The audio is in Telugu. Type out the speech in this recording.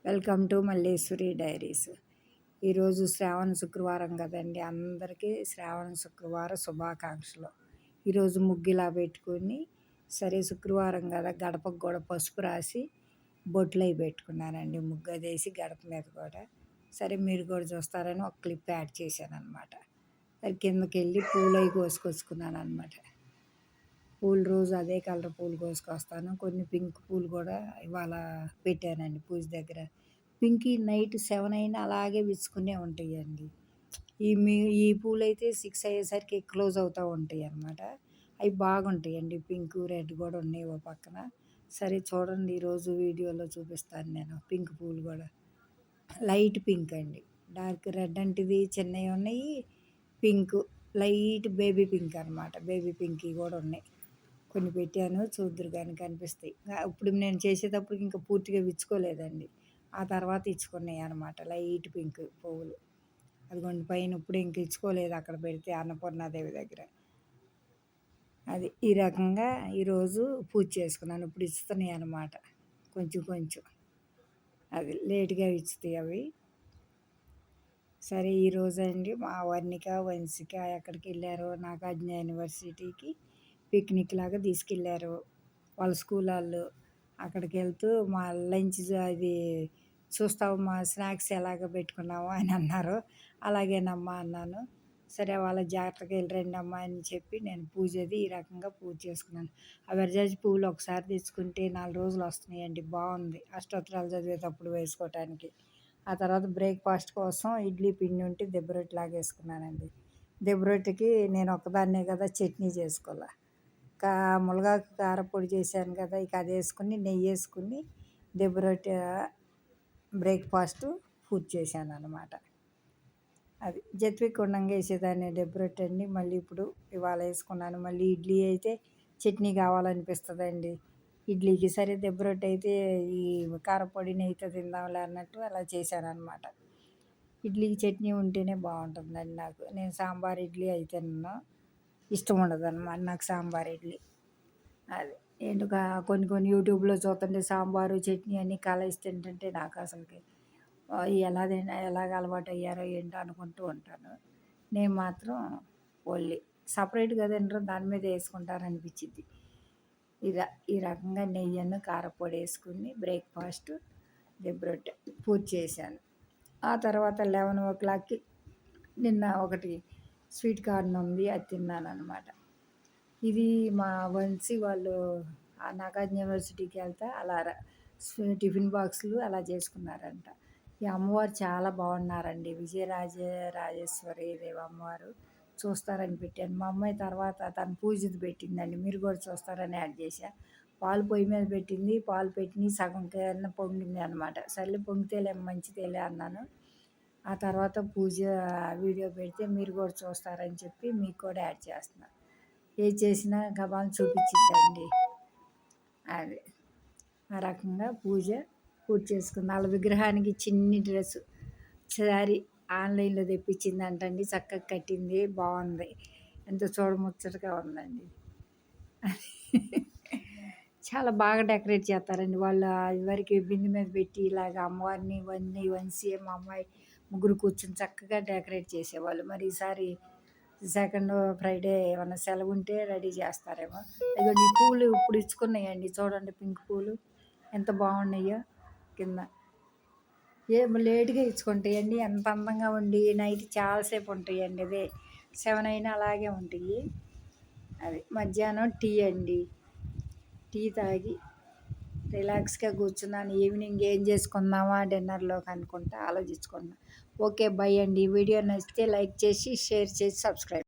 Welcome to Malleswari diaries. ఈరోజు శ్రావణ శుక్రవారం కదండి, అందరికీ శ్రావణ శుక్రవార శుభాకాంక్షలు. ఈరోజు ముగ్గు ఇలా పెట్టుకొని, సరే శుక్రవారం కదా గడపకు కూడా పసుపు రాసి బొట్లు అవి పెట్టుకున్నానండి. ముగ్గు అదేసి గడప మీద కూడా సరే మీరు కూడా చూస్తారని ఒక క్లిప్ యాడ్ చేశాను అనమాట. సరే కిందకి వెళ్ళి పూలు అవి కోసుకొచ్చుకున్నాను అనమాట. పూలు రోజు అదే కలర్ పూలు కోసుకొస్తాను. కొన్ని పింక్ పూలు కూడా ఇవాళ పెట్టానండి పూజ దగ్గర. పింక్ నైట్ 7 అయినా అలాగే విచ్చుకునే ఉంటాయండి. ఈ పూలు అయితే 6 అయ్యేసరికి క్లోజ్ అవుతూ ఉంటాయి అన్నమాట. అవి బాగుంటాయండి. పింక్ రెడ్ కూడా ఉన్నాయి ఓ పక్కన. సరే చూడండి, ఈరోజు వీడియోలో చూపిస్తాను నేను. పింక్ పూలు కూడా లైట్ పింక్ అండి, డార్క్ రెడ్ అంటేది చిన్నవి ఉన్నాయి, పింక్ లైట్ బేబీ పింక్ అనమాట. బేబీ పింక్ కూడా ఉన్నాయి. కొన్ని పెట్టాను, చూద్దురు కానీ కనిపిస్తాయి. ఇప్పుడు నేను చేసేటప్పుడు ఇంకా పూర్తిగా విచ్చుకోలేదండి. ఆ తర్వాత ఇచ్చుకున్నాయి అనమాట లైట్ పింక్ పువ్వులు. అదిగోండి పైన ఇప్పుడు ఇంక ఇచ్చుకోలేదు, అక్కడ పెడితే అన్నపూర్ణాదేవి దగ్గర. అది ఈ రకంగా ఈరోజు పూజ చేసుకున్నాను. ఇప్పుడు ఇస్తున్నాయి అన్నమాట, కొంచెం కొంచెం. అది లేట్గా ఇచ్చుతాయి అవి. సరే ఈరోజు అండి మా వర్ణిక వంశిక ఎక్కడికి వెళ్ళారో, నాగార్జున యూనివర్సిటీకి పిక్నిక్ లాగా తీసుకెళ్ళారు వాళ్ళ స్కూల్ వాళ్ళు. అక్కడికి వెళ్తూ మా లంచ్ అది చూస్తావు, మా స్నాక్స్ ఎలాగ పెట్టుకున్నావు అని అన్నారు. అలాగేనమ్మా అన్నాను. సరే వాళ్ళ జాగ్రత్తగా వెళ్ళరండి అమ్మా అని చెప్పి నేను ఈ రకంగా పూజ చేసుకున్నాను. ఆ విరజాజి పువ్వులు ఒకసారి తెచ్చుకుంటే 4 రోజులు వస్తున్నాయండి. బాగుంది, అష్టోత్తరాలు చదివేటప్పుడు వేసుకోవటానికి. ఆ తర్వాత బ్రేక్ఫాస్ట్ కోసం ఇడ్లీ పిండి ఉంటే దెబ్బరొట్టెలాగా వేసుకున్నానండి. దెబ్బరొట్టెకి నేను ఒక్కదాన్నే కదా, చట్నీ చేసుకోవాలి. మునగాకు కారపొడి చేశాను కదా, ఇక అది వేసుకుని నెయ్యి వేసుకుని దెబ్బరొట్టె బ్రేక్ఫాస్ట్ పూజ చేశాను అనమాట. అది జత్విక్ ఉండంగా వేసేదాన్ని దెబ్బరొట్టె అండి. మళ్ళీ ఇప్పుడు ఇవాళ వేసుకున్నాను. మళ్ళీ ఇడ్లీ అయితే చట్నీ కావాలనిపిస్తుందండి ఇడ్లీకి. సరే దెబ్బరొట్టె అయితే ఈ కారపొడి నెయ్యితో తిందాంలే అన్నట్టు అలా చేశాను అనమాట. ఇడ్లీకి చట్నీ ఉంటేనే బాగుంటుందండి నాకు. నేను సాంబార్ ఇడ్లీ అయితే ఇష్టం ఉండదు అన్నమాట నాకు సాంబార్ ఇడ్లీ. అది ఏంటో కొన్ని కొన్ని యూట్యూబ్లో చూస్తుంటే సాంబారు చట్నీ అన్నీ కలిసి తింటుంటే నాకు అసలుకి ఎలాగ అలవాటు అయ్యారో ఏంటో అనుకుంటూ ఉంటాను. నేను మాత్రం ఓన్లీ సపరేట్గా తినరు, దాని మీద వేసుకుంటారనిపించింది. ఈ రకంగా నెయ్యిను కారపొడి వేసుకుని బ్రేక్ఫాస్ట్ దెబ్బరొట్టె పూజ చేశాను. ఆ తర్వాత 11 నిన్న ఒకటి స్వీట్ కార్న్ ఉంది, అది తిన్నాను అనమాట. ఇది మా వంశీ వాళ్ళు ఆ నాగార్జున యూనివర్సిటీకి వెళ్తే అలా టిఫిన్ బాక్సులు అలా చేసుకున్నారంట. ఈ అమ్మవారు చాలా బాగున్నారండి, రాజేశ్వరి దేవి అమ్మవారు. చూస్తారని పెట్టాను. మా అమ్మాయి తర్వాత తన పూజది పెట్టిందండి, మీరు కూడా చూస్తారని యాడ్ చేశా. పాలు పొయ్యి మీద పెట్టింది, పాలు పెట్టిన సగం కన్నా పొంగింది అనమాట. సర్లే పొంగితేలే మంచిదేలే అన్నాను. ఆ తర్వాత పూజ వీడియో పెడితే మీరు కూడా చూస్తారని చెప్పి మీకు కూడా యాడ్ చేస్తున్నాను. ఏది చేసినా గబాన్ చూపించిందండి. అది ఆ రకంగా పూజ చేసుకుంది. వాళ్ళ విగ్రహానికి చిన్ని డ్రెస్సు శారీ ఆన్లైన్లో తెప్పించిందంటండి. చక్కగా కట్టింది, బాగుంది, ఎంతో చూడముచ్చటగా ఉందండి. చాలా బాగా డెకరేట్ చేస్తారండి వాళ్ళు. ఇదివరకు బిందె మీద పెట్టి ఇలాగ అమ్మవారిని వంశీ మా అమ్మాయి ముగ్గురు కూర్చొని చక్కగా డెకరేట్ చేసేవాళ్ళు. మరి ఈసారి సెకండ్ ఫ్రైడే ఏమన్నా సెలవు ఉంటే రెడీ చేస్తారేమో. ఇదిగోండి ఈ పూలు ఇప్పుడు ఇచ్చుకున్నాయండి, చూడండి పింక్ పూలు ఎంత బాగున్నాయో. కింద లేట్గా ఇచ్చుకుంటాయండి, ఎంత అందంగా ఉండి నైట్ చాలాసేపు ఉంటాయండి. అదే 7 అయినా అలాగే ఉంటాయి. అది మధ్యాహ్నం టీ అండి, టీ తాగి రిలాక్స్గా కూర్చున్నాను. ఈవినింగ్ ఏం చేసుకుందామా డిన్నర్లోకి అనుకుంటా ఆలోచించుకున్నాను. ఓకే బై అండి. ఈ వీడియో నచ్చితే లైక్ చేసి షేర్ చేసి సబ్స్క్రైబ్.